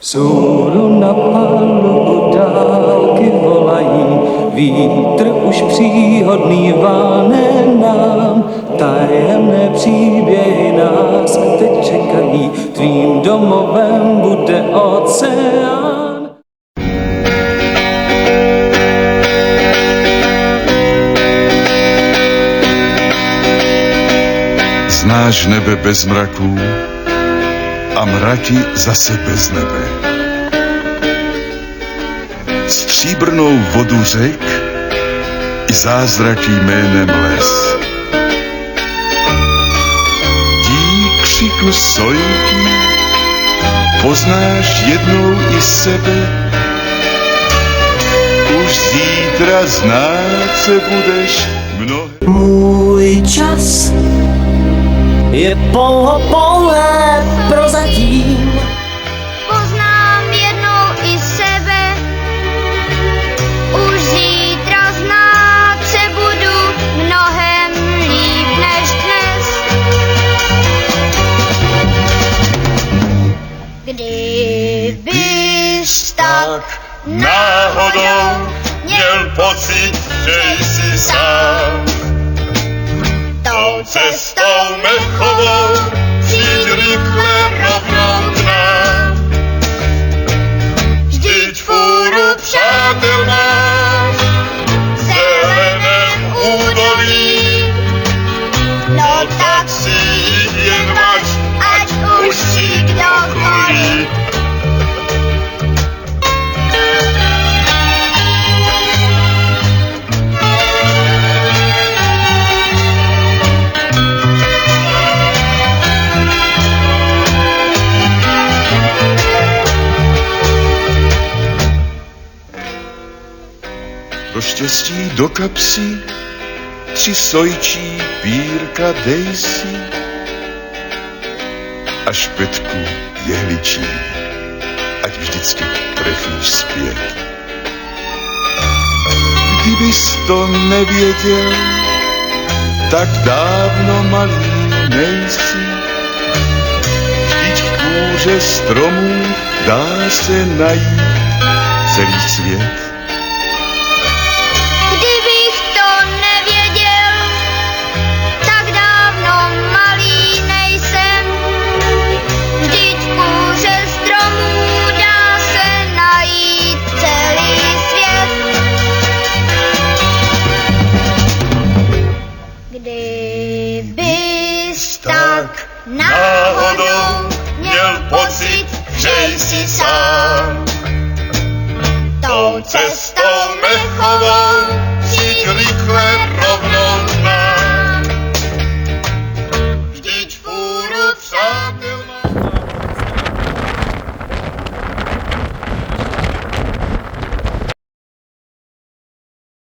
Vzhůru na palubu dálky volají, vítr už příhodný váne nám, tajemné příběhy nás teď čekají, tvým domovem bude oceán. Znáš nebe bez mraků a mraky zase bez nebe. Stříbrnou vodu řek i zázraky jménem les. Dík křiku sojky poznáš jednou i sebe. Už zítra znát se budeš mnohem. Můj čas je pouhé prozatím. Poznám jednou i sebe, už zítra znát se budu mnohem líp než dnes. Kdybys tak náhodou měl pocit, že jsi sám, tou cestou mechovou přijď rychle rovnou k nám. Vždyť fůru přátel máš v zeleném údolí, no tak si jich jen vač, ať už si kdo cholí. Do štěstí do kapsy 3 sojčí pírka dej si a špetku jehličí, ať vždycky trefíš zpět. Kdybys to nevěděl, tak dávno malý nejsi. Vždyť v kůře stromů dá se najít celý svět. Kdybys tak náhodou měl pocit, že jsi sám, tou cestou mechovou